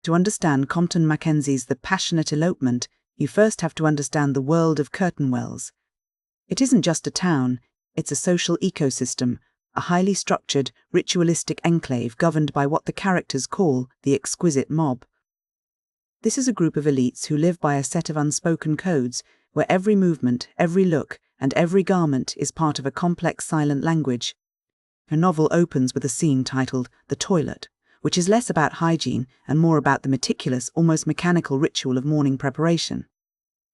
To understand Compton MacKenzie's The Passionate Elopement, you first have to understand the world of Curtain Wells. It isn't just a town, it's a social ecosystem, a highly structured, ritualistic enclave governed by what the characters call the Exquisite Mob. This is a group of elites who live by a set of unspoken codes, where every movement, every look, and every garment is part of a complex silent language. Her novel opens with a scene titled The Toilet, which is less about hygiene and more about the meticulous, almost mechanical ritual of morning preparation.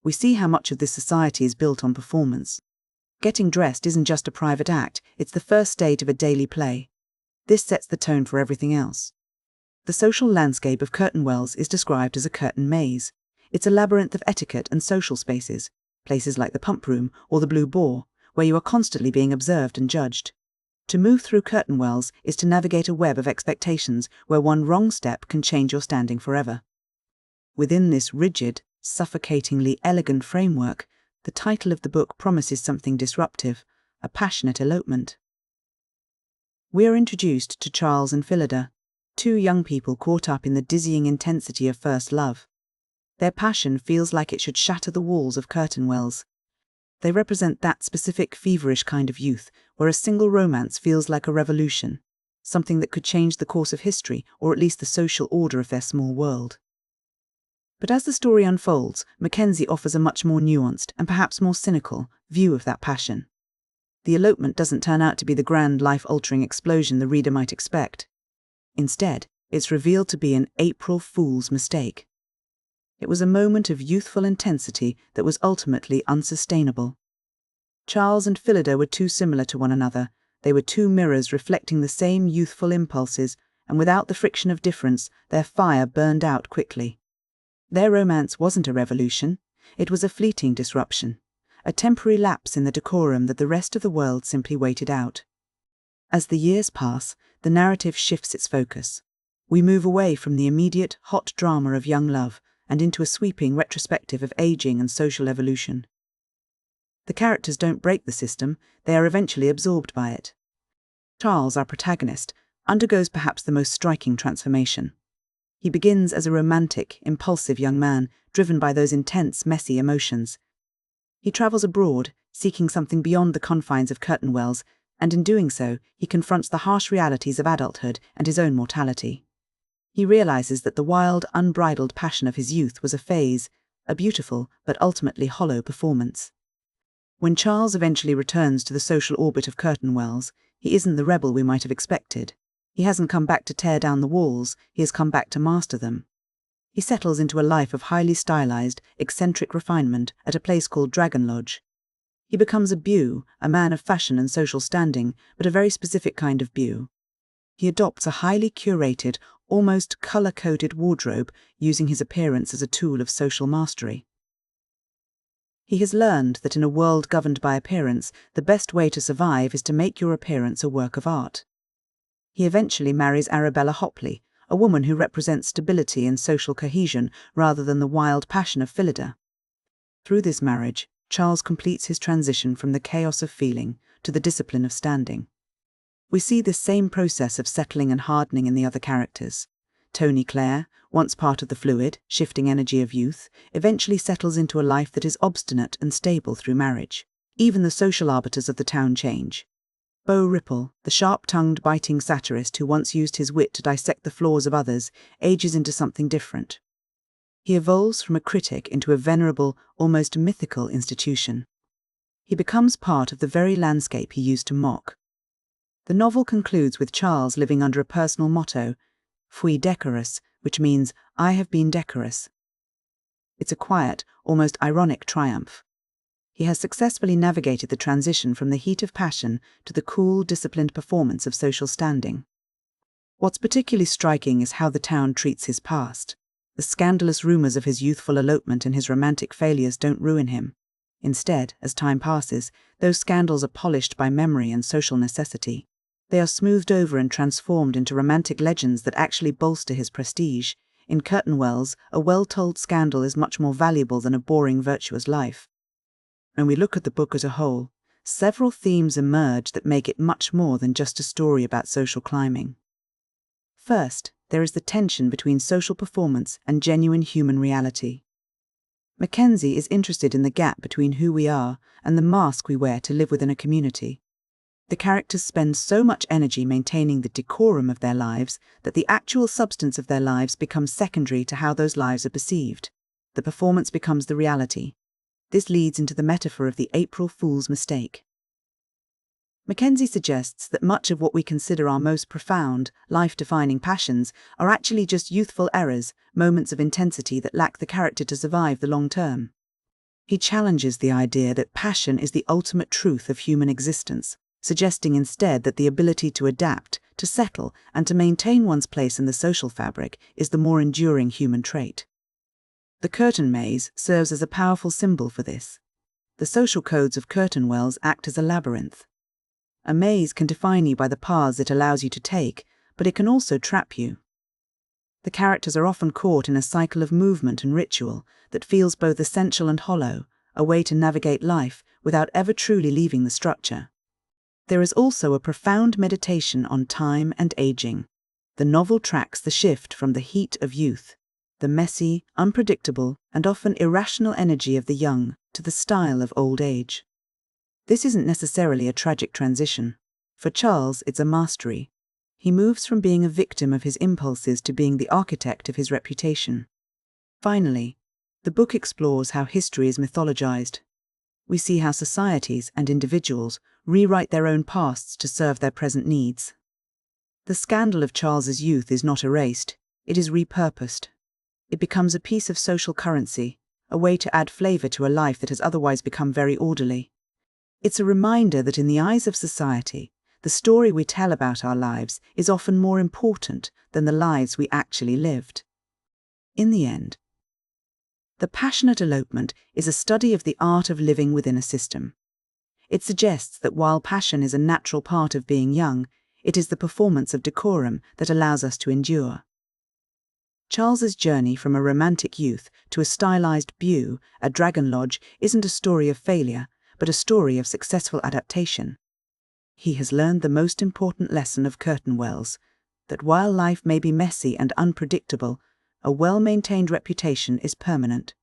We see how much of this society is built on performance. Getting dressed isn't just a private act, it's the first stage of a daily play. This sets the tone for everything else. The social landscape of Curtain Wells is described as a curtain maze. It's a labyrinth of etiquette and social spaces, places like the pump room or the Blue Boar, where you are constantly being observed and judged. To move through Curtain Wells is to navigate a web of expectations where one wrong step can change your standing forever. Within this rigid, suffocatingly elegant framework, the title of the book promises something disruptive, a passionate elopement. We are introduced to Charles and Phyllida, two young people caught up in the dizzying intensity of first love. Their passion feels like it should shatter the walls of Curtain Wells. They represent that specific feverish kind of youth where a single romance feels like a revolution, something that could change the course of history or at least the social order of their small world. But as the story unfolds, Mackenzie offers a much more nuanced and perhaps more cynical view of that passion. The elopement doesn't turn out to be the grand life-altering explosion the reader might expect. Instead, it's revealed to be an April Fool's mistake. It was a moment of youthful intensity that was ultimately unsustainable. Charles and Phyllida were too similar to one another. They were two mirrors reflecting the same youthful impulses, and without the friction of difference, their fire burned out quickly. Their romance wasn't a revolution. It was a fleeting disruption, a temporary lapse in the decorum that the rest of the world simply waited out. As the years pass, the narrative shifts its focus. We move away from the immediate, hot drama of young love and into a sweeping retrospective of aging and social evolution. The characters don't break the system, they are eventually absorbed by it. Charles, our protagonist, undergoes perhaps the most striking transformation. He begins as a romantic, impulsive young man, driven by those intense, messy emotions. He travels abroad, seeking something beyond the confines of Curtain Wells, and in doing so, he confronts the harsh realities of adulthood and his own mortality. He realizes that the wild, unbridled passion of his youth was a phase, a beautiful but ultimately hollow performance. When Charles eventually returns to the social orbit of Curtain Wells, he isn't the rebel we might have expected. He hasn't come back to tear down the walls, he has come back to master them. He settles into a life of highly stylized, eccentric refinement at a place called Dragon Lodge. He becomes a beau, a man of fashion and social standing, but a very specific kind of beau. He adopts a highly curated, almost color-coded wardrobe, using his appearance as a tool of social mastery. He has learned that in a world governed by appearance, the best way to survive is to make your appearance a work of art. He eventually marries Arabella Hopley, a woman who represents stability and social cohesion rather than the wild passion of Phyllida. Through this marriage, Charles completes his transition from the chaos of feeling to the discipline of standing. We see this same process of settling and hardening in the other characters. Tony Clare, once part of the fluid, shifting energy of youth, eventually settles into a life that is obstinate and stable through marriage. Even the social arbiters of the town change. Beau Ripple, the sharp-tongued, biting satirist who once used his wit to dissect the flaws of others, ages into something different. He evolves from a critic into a venerable, almost mythical institution. He becomes part of the very landscape he used to mock. The novel concludes with Charles living under a personal motto, Fui decorous, which means, I have been decorous. It's a quiet, almost ironic triumph. He has successfully navigated the transition from the heat of passion to the cool, disciplined performance of social standing. What's particularly striking is how the town treats his past. The scandalous rumors of his youthful elopement and his romantic failures don't ruin him. Instead, as time passes, those scandals are polished by memory and social necessity. They are smoothed over and transformed into romantic legends that actually bolster his prestige. In Curtain Wells, a well-told scandal is much more valuable than a boring, virtuous life. When we look at the book as a whole, several themes emerge that make it much more than just a story about social climbing. First, there is the tension between social performance and genuine human reality. MacKenzie is interested in the gap between who we are and the mask we wear to live within a community. The characters spend so much energy maintaining the decorum of their lives that the actual substance of their lives becomes secondary to how those lives are perceived. The performance becomes the reality. This leads into the metaphor of the April Fool's mistake. MacKenzie suggests that much of what we consider our most profound, life-defining passions are actually just youthful errors, moments of intensity that lack the character to survive the long term. He challenges the idea that passion is the ultimate truth of human existence, suggesting instead that the ability to adapt, to settle, and to maintain one's place in the social fabric is the more enduring human trait. The curtain maze serves as a powerful symbol for this. The social codes of curtain wells act as a labyrinth. A maze can define you by the paths it allows you to take, but it can also trap you. The characters are often caught in a cycle of movement and ritual that feels both essential and hollow, a way to navigate life without ever truly leaving the structure. There is also a profound meditation on time and aging. The novel tracks the shift from the heat of youth, the messy, unpredictable, and often irrational energy of the young, to the style of old age. This isn't necessarily a tragic transition. For Charles, it's a mastery. He moves from being a victim of his impulses to being the architect of his reputation. Finally, the book explores how history is mythologized. We see how societies and individuals rewrite their own pasts to serve their present needs. The scandal of Charles's youth is not erased, it is repurposed. It becomes a piece of social currency, a way to add flavor to a life that has otherwise become very orderly. It's a reminder that in the eyes of society, the story we tell about our lives is often more important than the lives we actually lived. In the end, The Passionate Elopement is a study of the art of living within a system. It suggests that while passion is a natural part of being young, it is the performance of decorum that allows us to endure. Charles's journey from a romantic youth to a stylized beau at Dragon Lodge isn't a story of failure, but a story of successful adaptation. He has learned the most important lesson of curtain wells, that while life may be messy and unpredictable, a well-maintained reputation is permanent.